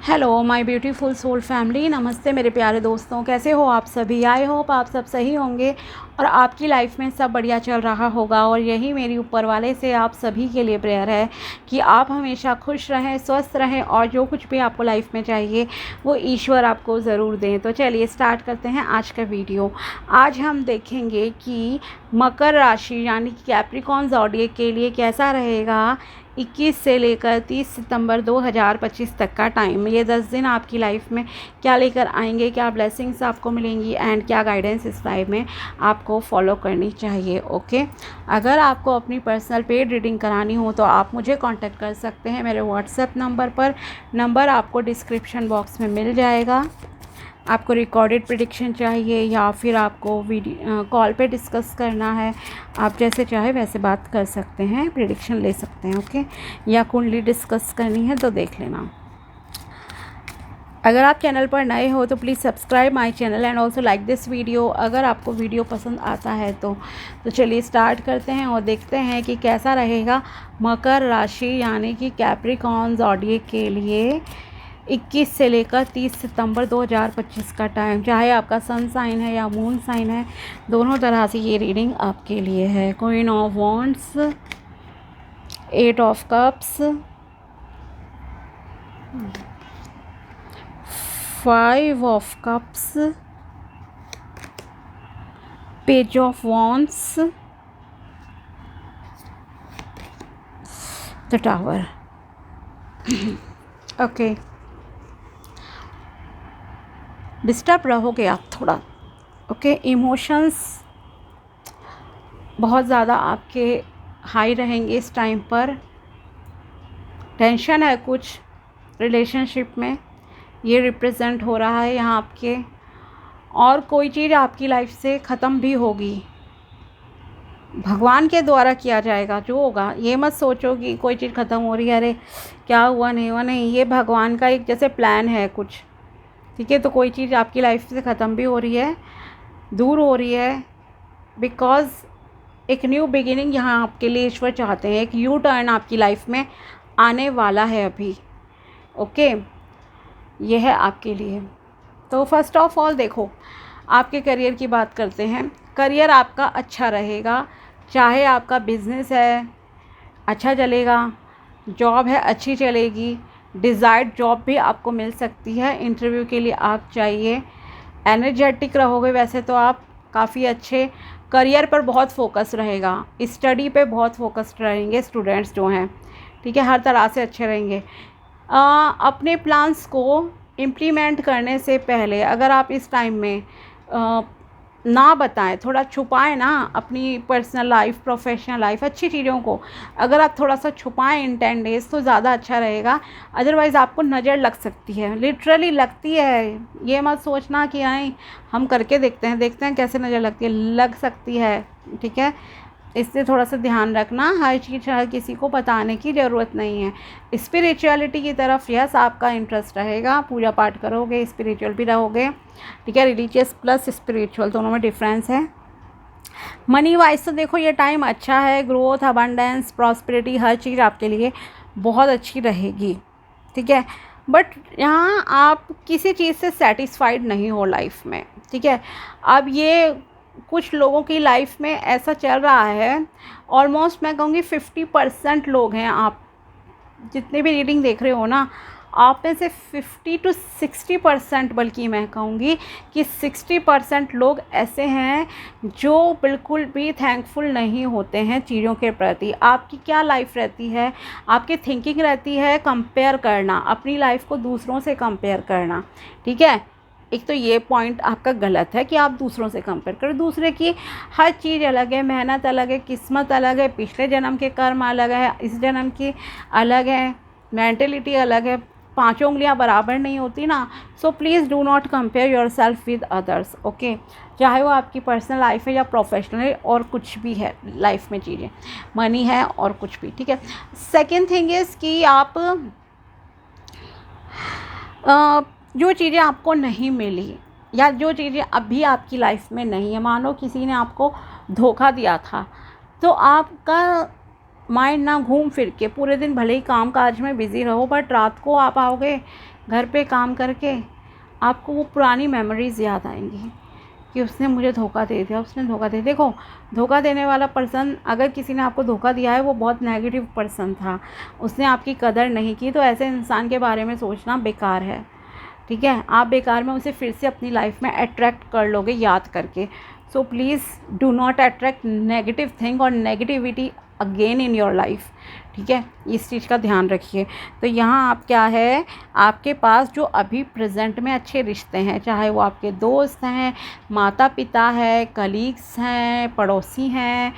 Hello my beautiful soul family, नमस्ते मेरे प्यारे दोस्तों। कैसे हो आप सभी? आई होप आप सब सही होंगे और आपकी लाइफ में सब बढ़िया चल रहा होगा। और यही मेरी ऊपर वाले से आप सभी के लिए प्रेयर है कि आप हमेशा खुश रहें, स्वस्थ रहें और जो कुछ भी आपको लाइफ में चाहिए वो ईश्वर आपको ज़रूर दें। तो चलिए स्टार्ट करते हैं आज का वीडियो। आज हम देखेंगे कि मकर राशि यानी कि कैप्रिकॉन ज़ोडिएक के लिए कैसा रहेगा 21 से लेकर 30 सितंबर 2025 तक का टाइम। ये 10 दिन आपकी लाइफ में क्या लेकर आएंगे, क्या ब्लेसिंग्स आपको मिलेंगी एंड क्या गाइडेंस इस लाइफ में आपको फॉलो करनी चाहिए। ओके, अगर आपको अपनी पर्सनल पेड रीडिंग करानी हो तो आप मुझे कांटेक्ट कर सकते हैं मेरे व्हाट्सएप नंबर पर। नंबर आपको डिस्क्रिप्शन बॉक्स में मिल जाएगा। आपको रिकॉर्डेड प्रेडिक्शन चाहिए या फिर आपको वीडियो कॉल पे डिस्कस करना है, आप जैसे चाहे वैसे बात कर सकते हैं, प्रेडिक्शन ले सकते हैं। ओके, या कुंडली डिस्कस करनी है तो देख लेना। अगर आप चैनल पर नए हो तो please subscribe my channel and also like this video अगर आपको वीडियो पसंद आता है तो चलिए स्टार्ट करते हैं और देखते हैं कि कैसा रहेगा मकर राशि यानी कि कैप्रिकॉन ज़ोडिएक के लिए 21 से लेकर 30 सितंबर 2025 का टाइम। चाहे आपका सन साइन है या मून साइन है, दोनों तरह से ये रीडिंग आपके लिए है। Queen of wands, 8 of cups, 5 of cups, page of wands, the tower. Okay, disturb रहोगे आप थोड़ा। ओके, इमोशंस बहुत ज़्यादा आपके हाई रहेंगे इस टाइम पर। टेंशन है कुछ रिलेशनशिप में, ये रिप्रेजेंट हो रहा है यहाँ आपके। और कोई चीज़ आपकी लाइफ से ख़त्म भी होगी, भगवान के द्वारा किया जाएगा जो होगा। ये मत सोचो कि कोई चीज़ ख़त्म हो रही है, अरे क्या हुआ नहीं हुआ, नहीं, ये भगवान का एक जैसे प्लान है कुछ। ठीक है, तो कोई चीज़ आपकी लाइफ से ख़त्म भी हो रही है, दूर हो रही है, बिकॉज़ एक न्यू बिगिनिंग यहाँ आपके लिए ईश्वर चाहते हैं। एक यू टर्न आपकी लाइफ में आने वाला है अभी। ओके, ये है आपके लिए। तो फर्स्ट ऑफ ऑल देखो, आपके करियर की बात करते हैं। करियर आपका अच्छा रहेगा, चाहे आपका बिजनेस है अच्छा चलेगा, जॉब है अच्छी चलेगी, डिज़ायर्ड जॉब भी आपको मिल सकती है। इंटरव्यू के लिए आप चाहिए, एनर्जेटिक रहोगे। वैसे तो आप काफ़ी अच्छे, करियर पर बहुत फोकस रहेगा, स्टडी पे बहुत फोकस्ड रहेंगे स्टूडेंट्स जो हैं। ठीक है, हर तरह से अच्छे रहेंगे। अपने प्लान्स को इम्प्लीमेंट करने से पहले अगर आप इस टाइम में ना बताएं, थोड़ा छुपाएं ना अपनी पर्सनल लाइफ, प्रोफेशनल लाइफ, अच्छी चीज़ों को अगर आप थोड़ा सा छुपाएं इन 10 डेज़ तो ज़्यादा अच्छा रहेगा। अदरवाइज़ आपको नज़र लग सकती है, लिटरली लगती है। ये मत सोचना कि आए हम करके देखते हैं कैसे नज़र लगती है, लग सकती है। ठीक है, इससे थोड़ा सा ध्यान रखना। हर चीज़ हर किसी को बताने की ज़रूरत नहीं है। स्पिरिचुअलिटी की तरफ यस आपका इंटरेस्ट रहेगा, पूजा पाठ करोगे, स्पिरिचुअल भी रहोगे। ठीक है, रिलीजियस प्लस स्पिरिचुअल दोनों में डिफरेंस है। मनी वाइज तो देखो ये टाइम अच्छा है, ग्रोथ, अबंडेंस, प्रॉस्पेरिटी, हर चीज़ आपके लिए बहुत अच्छी रहेगी। ठीक है, बट यहाँ आप किसी चीज़ से सेटिस्फाइड नहीं हो लाइफ में। ठीक है, अब ये कुछ लोगों की लाइफ में ऐसा चल रहा है, ऑलमोस्ट मैं कहूँगी 50% लोग हैं, आप जितने भी रीडिंग देख रहे हो ना, आप में से 50 to 60%, बल्कि मैं कहूँगी कि 60% लोग ऐसे हैं जो बिल्कुल भी थैंकफुल नहीं होते हैं चीज़ों के प्रति। आपकी क्या लाइफ रहती है, आपकी थिंकिंग रहती है कंपेयर करना, अपनी लाइफ को दूसरों से कंपेयर करना। ठीक है, एक तो ये पॉइंट आपका गलत है कि आप दूसरों से कंपेयर करें। दूसरे की हर चीज़ अलग है, मेहनत अलग है, किस्मत अलग है, पिछले जन्म के कर्म अलग है, इस जन्म की अलग है, मेंटेलिटी अलग है, पांचों उंगलियां बराबर नहीं होती ना। सो please do not compare your self with others. Okay, चाहे वो आपकी पर्सनल लाइफ है या प्रोफेशनल है और कुछ भी है लाइफ में, चीज़ें मनी है और कुछ भी। ठीक है, सेकेंड थिंग इज़ कि आप जो चीज़ें आपको नहीं मिली या जो चीज़ें अभी आपकी लाइफ में नहीं है, मानो किसी ने आपको धोखा दिया था, तो आपका माइंड ना घूम फिर के, पूरे दिन भले ही काम काज में बिज़ी रहो बट रात को आप आओगे घर पे काम करके, आपको वो पुरानी मेमोरीज़ याद आएंगी कि उसने मुझे धोखा दे दिया, उसने धोखा दे। देखो, धोखा देने वाला पर्सन, अगर किसी ने आपको धोखा दिया है, वो बहुत नेगेटिव पर्सन था, उसने आपकी कदर नहीं की, तो ऐसे इंसान के बारे में सोचना बेकार है। ठीक है, आप बेकार में उसे फिर से अपनी लाइफ में अट्रैक्ट कर लोगे याद करके। So please do not attract negative thing और negativity again in your life. ठीक है, इस चीज़ का ध्यान रखिए। तो यहाँ आप क्या है, आपके पास जो अभी प्रेजेंट में अच्छे रिश्ते हैं, चाहे वो आपके दोस्त हैं, माता पिता है, कलीग्स हैं, पड़ोसी हैं,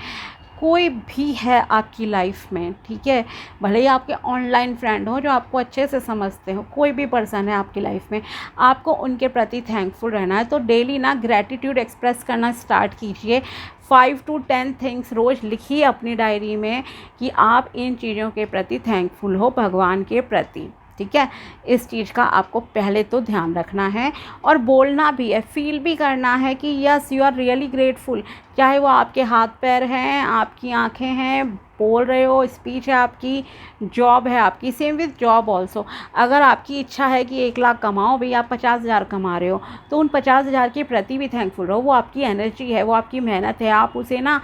कोई भी है आपकी लाइफ में, ठीक है, भले ही आपके ऑनलाइन फ्रेंड हो जो आपको अच्छे से समझते हो, कोई भी पर्सन है आपकी लाइफ में, आपको उनके प्रति थैंकफुल रहना है। तो डेली ना ग्रैटिट्यूड एक्सप्रेस करना स्टार्ट कीजिए। 5 to 10 थिंग्स रोज़ लिखिए अपनी डायरी में कि आप इन चीज़ों के प्रति थैंकफुल हो, भगवान के प्रति। ठीक है, इस चीज़ का आपको पहले तो ध्यान रखना है और बोलना भी है, फील भी करना है कि yes you are really grateful. चाहे वो आपके हाथ पैर हैं, आपकी आंखें हैं, बोल रहे हो, स्पीच है आपकी, जॉब है आपकी, सेम विद जॉब ऑल्सो। अगर आपकी इच्छा है कि 1 लाख कमाओ, भाई आप 50,000 कमा रहे हो, तो उन 50,000 के प्रति भी थैंकफुल रहो। वो आपकी एनर्जी है, वो आपकी मेहनत है, आप उसे ना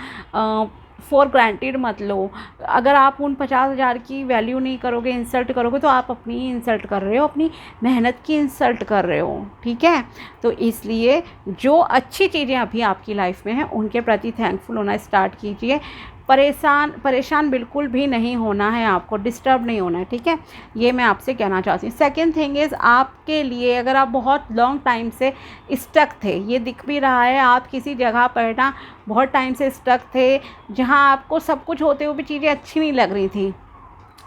फॉर ग्रांटेड मत लो। अगर आप उन 50,000 की वैल्यू नहीं करोगे, इंसल्ट करोगे, तो आप अपनी ही इंसल्ट कर रहे हो, अपनी मेहनत की इंसल्ट कर रहे हो। ठीक है, तो इसलिए जो अच्छी चीज़ें अभी आपकी लाइफ में हैं उनके प्रति थैंकफुल होना स्टार्ट कीजिए। परेशान बिल्कुल भी नहीं होना है, आपको डिस्टर्ब नहीं होना है। ठीक है, ये मैं आपसे कहना चाहती हूँ। सेकेंड थिंग इज़, आपके लिए अगर आप बहुत लॉन्ग टाइम से स्टक थे, ये दिख भी रहा है, आप किसी जगह पर ना बहुत टाइम से स्टक थे जहाँ आपको सब कुछ होते हुए भी चीज़ें अच्छी नहीं लग रही थी,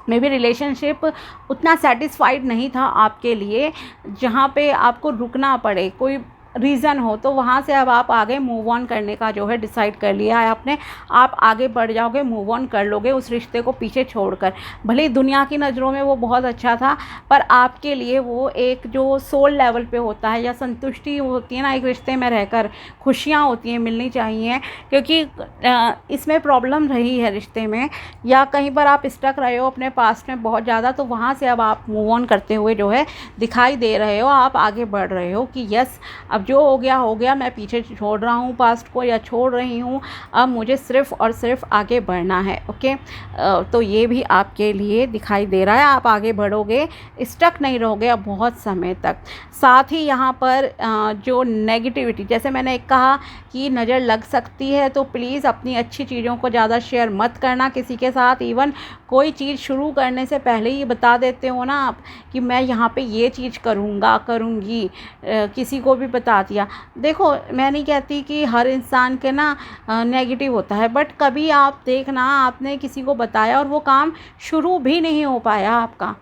मे बी रिलेशनशिप उतना सेटिस्फाइड नहीं था आपके लिए, जहाँ पे आपको रुकना पड़े, कोई रीज़न हो, तो वहाँ से अब आप आगे मूव ऑन करने का जो है डिसाइड कर लिया है आपने। आप आगे बढ़ जाओगे, मूव ऑन कर लोगे उस रिश्ते को पीछे छोड़कर। भले ही दुनिया की नज़रों में वो बहुत अच्छा था, पर आपके लिए वो एक जो सोल लेवल पे होता है या संतुष्टि होती है ना एक रिश्ते में रहकर, खुशियाँ होती हैं, मिलनी चाहिए। क्योंकि इसमें प्रॉब्लम रही है रिश्ते में, या कहीं पर आप स्टक रहे हो अपने पास्ट में बहुत ज़्यादा, तो वहाँ से अब आप मूव ऑन करते हुए जो है दिखाई दे रहे हो, आप आगे बढ़ रहे हो कि यस अब जो हो गया, मैं पीछे छोड़ रहा हूँ पास्ट को या छोड़ रही हूँ, अब मुझे सिर्फ़ और सिर्फ आगे बढ़ना है। ओके, तो ये भी आपके लिए दिखाई दे रहा है, आप आगे बढ़ोगे, स्टक नहीं रहोगे अब बहुत समय तक। साथ ही यहाँ पर जो नेगेटिविटी, जैसे मैंने एक कहा कि नज़र लग सकती है, तो प्लीज़ अपनी अच्छी चीज़ों को ज़्यादा शेयर मत करना किसी के साथ। इवन कोई चीज़ शुरू करने से पहले ही बता देते हो ना आप कि मैं यहाँ पे ये चीज़ करूँगा, करूँगी, किसी को भी बता दिया। देखो, मैं नहीं कहती कि हर इंसान के ना नेगेटिव होता है, बट कभी आप देखना आपने किसी को बताया और वो काम शुरू भी नहीं हो पाया आपका।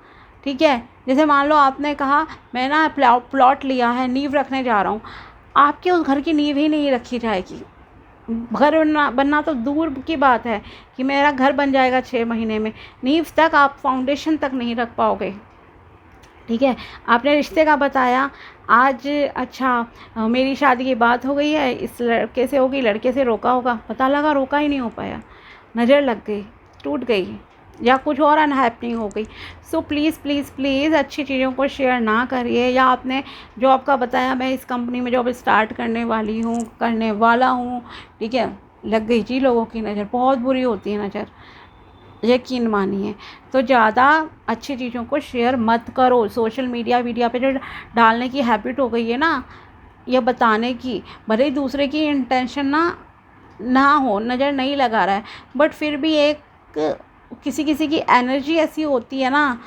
ठीक है, जैसे मान लो आपने कहा मैं ना प्लॉट लिया है, नींव रखने जा रहा हूँ, आपके उस घर की नींव ही नहीं रखी जाएगी। घर बनना तो दूर की बात है कि मेरा घर बन जाएगा 6 महीने में, नींव तक आप फाउंडेशन तक नहीं रख पाओगे। ठीक है, आपने रिश्ते का बताया, आज अच्छा मेरी शादी की बात हो गई है, इस लड़के से होगी, लड़के से रोका होगा, पता लगा रोका ही नहीं हो पाया, नज़र लग गई, टूट गई, या कुछ और अनहैपनिंग हो गई। सो प्लीज़ प्लीज़ प्लीज़ अच्छी चीज़ों को शेयर ना करिए। या आपने जॉब का बताया, मैं इस कंपनी में जॉब स्टार्ट करने वाली हूँ, करने वाला हूँ, ठीक है, लग गई जी लोगों की नज़र, बहुत बुरी होती है नज़र, यकीन मानिए। तो ज़्यादा अच्छी चीज़ों को शेयर मत करो। सोशल मीडिया पे जो डालने की हैबिट हो गई है ना, या बताने की, भले ही दूसरे की इंटेंशन ना हो, नज़र नहीं लगा रहा है, बट फिर भी एक किसी की एनर्जी ऐसी होती है ना,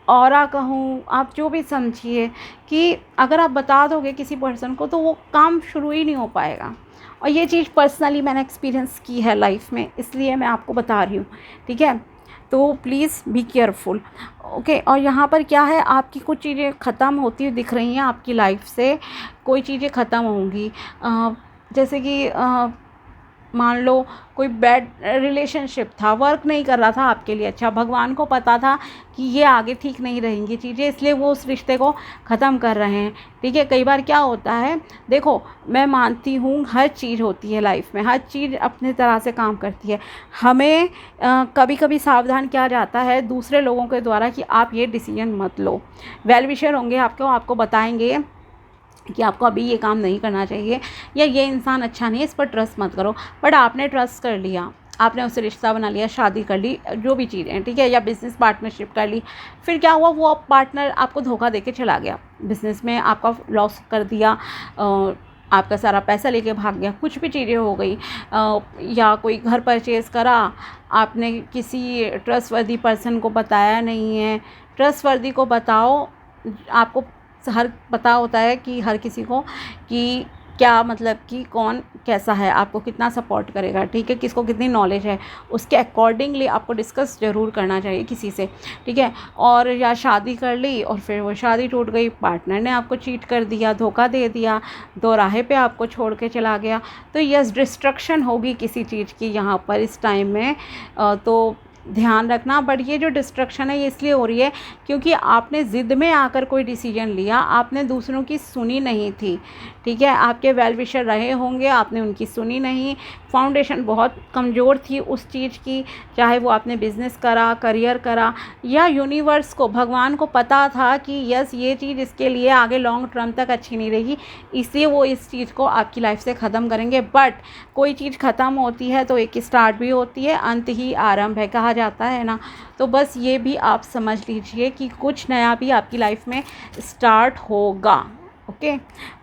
ऑरा कहूँ, आप जो भी समझिए, कि अगर आप बता दोगे किसी पर्सन को तो वो काम शुरू ही नहीं हो पाएगा। और ये चीज़ पर्सनली मैंने एक्सपीरियंस की है लाइफ में, इसलिए मैं आपको बता रही हूँ। ठीक है, तो प्लीज़ बी केयरफुल। ओके, और यहाँ पर क्या है, आपकी कुछ चीज़ें ख़त्म होती हुई दिख रही हैं आपकी लाइफ से, कोई चीज़ें ख़त्म होंगी, जैसे कि मान लो कोई बैड रिलेशनशिप था, वर्क नहीं कर रहा था आपके लिए अच्छा, भगवान को पता था कि ये आगे ठीक नहीं रहेंगी चीज़ें, इसलिए वो उस रिश्ते को ख़त्म कर रहे हैं। ठीक है, कई बार क्या होता है, देखो मैं मानती हूँ हर चीज़ होती है लाइफ में, हर चीज़ अपनी तरह से काम करती है। हमें कभी कभी सावधान किया जाता है दूसरे लोगों के द्वारा कि आप ये डिसीजन मत लो। वेल विशर होंगे आपको बताएंगे कि आपको अभी ये काम नहीं करना चाहिए, या ये इंसान अच्छा नहीं है, इस पर ट्रस्ट मत करो। बट आपने ट्रस्ट कर लिया, आपने उससे रिश्ता बना लिया, शादी कर ली, जो भी चीज़ें, ठीक है, या बिज़नेस पार्टनरशिप कर ली, फिर क्या हुआ, वो पार्टनर आपको धोखा देके चला गया, बिज़नेस में आपका लॉस कर दिया, आपका सारा पैसा लेके भाग गया, कुछ भी चीज़ें हो गई, या कोई घर परचेज़ करा, आपने किसी ट्रस्टवर्दी पर्सन को बताया नहीं है। ट्रस्टवर्दी को बताओ, आपको हर पता होता है कि हर किसी को कि क्या मतलब कि कौन कैसा है, आपको कितना सपोर्ट करेगा, ठीक है, किसको कितनी नॉलेज है, उसके अकॉर्डिंगली आपको डिस्कस ज़रूर करना चाहिए किसी से, ठीक है। और या शादी कर ली और फिर वो शादी टूट गई, पार्टनर ने आपको चीट कर दिया, धोखा दे दिया, दो राहे पे आपको छोड़ के चला गया, तो यस डिस्ट्रक्शन होगी किसी चीज़ की यहाँ पर इस टाइम में, तो ध्यान रखना। बट ये जो डिस्ट्रक्शन है ये इसलिए हो रही है क्योंकि आपने ज़िद में आकर कोई डिसीजन लिया, आपने दूसरों की सुनी नहीं थी, ठीक है। आपके वेल विशर रहे होंगे, आपने उनकी सुनी नहीं, फाउंडेशन बहुत कमज़ोर थी उस चीज़ की, चाहे वो आपने बिज़नेस करा, करियर करा, या यूनिवर्स को, भगवान को पता था कि यस ये चीज़ इसके लिए आगे लॉन्ग टर्म तक अच्छी नहीं रहेगी, इसलिए वो इस चीज़ को आपकी लाइफ से ख़त्म करेंगे। बट कोई चीज़ ख़त्म होती है तो एक स्टार्ट भी होती है, अंत ही आरंभ है कहा जाता है ना। तो बस ये भी आप समझ लीजिए कि कुछ नया भी आपकी लाइफ में स्टार्ट होगा, ओके।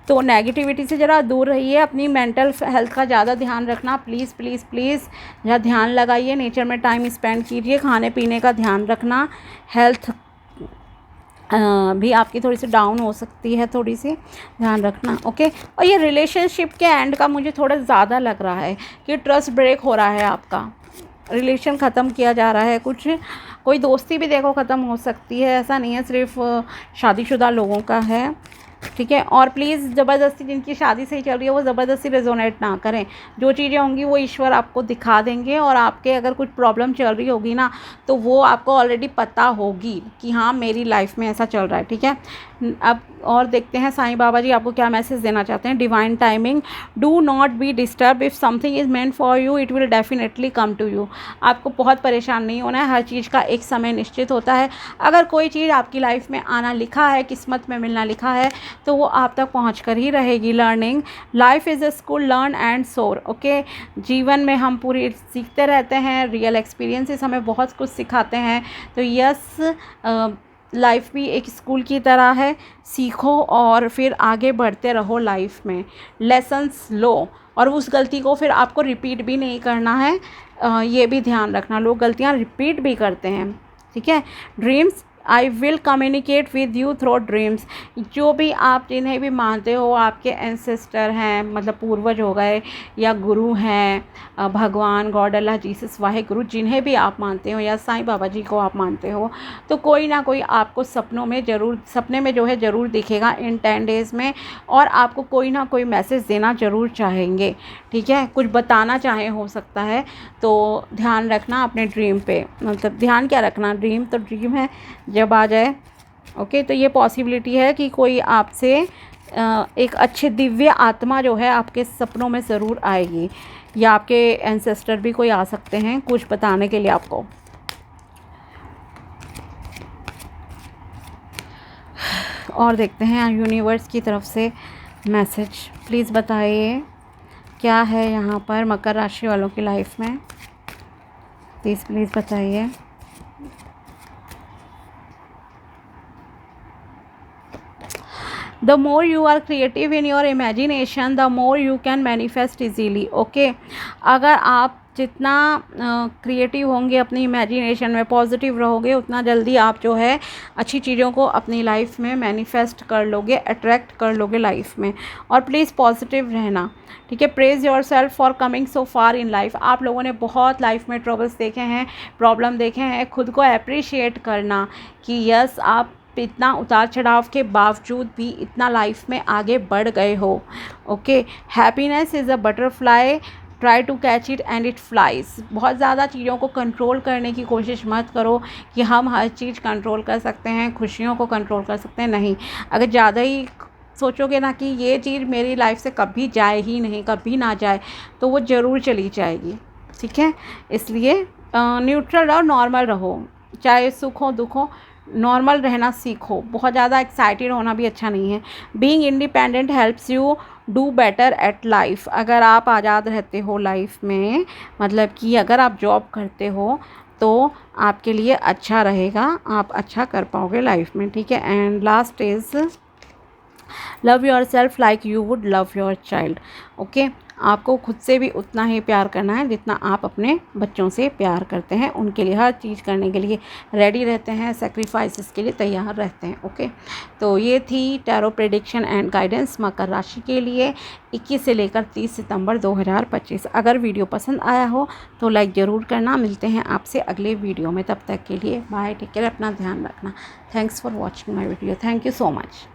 तो नेगेटिविटी से ज़रा दूर रहिए, अपनी मेंटल हेल्थ का ज़्यादा ध्यान रखना, प्लीज़ प्लीज़ प्लीज़ ज़रा ध्यान लगाइए, नेचर में टाइम स्पेंड कीजिए, खाने पीने का ध्यान रखना, हेल्थ भी आपकी थोड़ी सी डाउन हो सकती है, थोड़ी सी ध्यान रखना, ओके। और ये रिलेशनशिप के एंड का मुझे थोड़ा ज़्यादा लग रहा है कि ट्रस्ट ब्रेक हो रहा है, आपका रिलेशन ख़त्म किया जा रहा है, कुछ कोई दोस्ती भी देखो ख़त्म हो सकती है, ऐसा नहीं है सिर्फ शादीशुदा लोगों का है, ठीक है। और प्लीज़ ज़बरदस्ती, जिनकी शादी सही चल रही है वो ज़बरदस्ती रेजोनेट ना करें, जो चीज़ें होंगी वो ईश्वर आपको दिखा देंगे, और आपके अगर कुछ प्रॉब्लम चल रही होगी ना तो वो आपको ऑलरेडी पता होगी कि हाँ मेरी लाइफ में ऐसा चल रहा है, ठीक है। अब और देखते हैं साईं बाबा जी आपको क्या मैसेज देना चाहते हैं। Divine timing, do not be disturb, if something is meant for you it will definitely come to you. आपको बहुत परेशान नहीं होना है, हर चीज़ का एक समय निश्चित होता है। अगर कोई चीज़ आपकी लाइफ में आना लिखा है, किस्मत में मिलना लिखा है, तो वो आप तक पहुँच कर ही रहेगी। Learning, life is a school, learn and सोर, ओके। जीवन में हम पूरी सीखते रहते हैं, रियल एक्सपीरियंसेस हमें बहुत कुछ सिखाते हैं, तो यस लाइफ भी एक स्कूल की तरह है, सीखो और फिर आगे बढ़ते रहो लाइफ में, लेसन्स लो, और उस गलती को फिर आपको रिपीट भी नहीं करना है, ये भी ध्यान रखना, लोग गलतियाँ रिपीट भी करते हैं, ठीक है। Dreams, I will communicate with you through dreams, जो भी आप जिन्हें भी मानते हो, आपके एंसेस्टर हैं, मतलब पूर्वज हो गए, या गुरु हैं, भगवान, गॉड, अल्लाह, जीसस, वाहे गुरु, जिन्हें भी आप मानते हो, या साईं बाबा जी को आप मानते हो, तो कोई ना कोई आपको सपनों में ज़रूर, सपने में जो है ज़रूर दिखेगा इन 10 डेज़ में, और आपको कोई ना कोई मैसेज देना ज़रूर चाहेंगे, ठीक है, कुछ बताना चाहें हो सकता है। तो ध्यान रखना अपने ड्रीम पे, मतलब ध्यान क्या रखना, ड्रीम तो ड्रीम है जब आ जाए, ओके। तो ये पॉसिबिलिटी है कि कोई आपसे एक अच्छे दिव्य आत्मा जो है आपके सपनों में ज़रूर आएगी, या आपके एंसेस्टर भी कोई आ सकते हैं कुछ बताने के लिए आपको। और देखते हैं यूनिवर्स की तरफ से मैसेज, प्लीज़ बताइए क्या है यहाँ पर मकर राशि वालों की लाइफ में, प्लीज़ प्लीज़ बताइए। The more you are creative in your imagination, the more you can manifest easily, okay। अगर आप जितना क्रिएटिव होंगे अपनी इमेजिनेशन में, पॉजिटिव रहोगे, उतना जल्दी आप जो है अच्छी चीज़ों को अपनी लाइफ में मैनिफेस्ट कर लोगे, अट्रैक्ट कर लोगे लाइफ में। और प्लीज़ पॉजिटिव रहना, ठीक है। Praise your self for coming so far in life, आप लोगों ने बहुत लाइफ में ट्रबल्स देखे हैं, प्रॉब्लम देखे हैं, खुद को अप्रिशिएट करना कि यस आप इतना उतार चढ़ाव के बावजूद भी इतना लाइफ में आगे बढ़ गए हो, okay. Happiness is a butterfly try to catch it and it flies. बहुत ज़्यादा चीज़ों को कंट्रोल करने की कोशिश मत करो कि हम हर चीज़ कंट्रोल कर सकते हैं, खुशियों को कंट्रोल कर सकते हैं, नहीं। अगर ज़्यादा ही सोचोगे ना कि ये चीज़ मेरी लाइफ से कभी जाए ही नहीं, कभी ना जाए, तो वो ज़रूर चली जाएगी, ठीक है। इसलिए न्यूट्रल रहो, नॉर्मल रहो, चाहे सुख हो दुख हो, नॉर्मल रहना सीखो। बहुत ज़्यादा एक्साइटेड होना भी अच्छा नहीं है। Being independent helps you do better at life. अगर आप आज़ाद रहते हो लाइफ में, मतलब कि अगर आप जॉब करते हो तो आपके लिए अच्छा रहेगा, आप अच्छा कर पाओगे लाइफ में, ठीक है। And last is love your self like you would love your child. Okay, आपको खुद से भी उतना ही प्यार करना है जितना आप अपने बच्चों से प्यार करते हैं। उनके लिए हर चीज़ करने के लिए रेडी रहते हैं, सेक्रीफाइसेस के लिए तैयार रहते हैं। ओके, तो ये थी टैरो प्रेडिक्शन एंड गाइडेंस मकर राशि के लिए 21 से लेकर 30 सितंबर 2025। अगर वीडियो पसंद आया हो तो लाइक ज़रूर करना। मिलते हैं आपसे अगले वीडियो में, तब तक के लिए बाय, टेक केयर, अपना ध्यान रखना। Thanks for watching my video, thank you so much.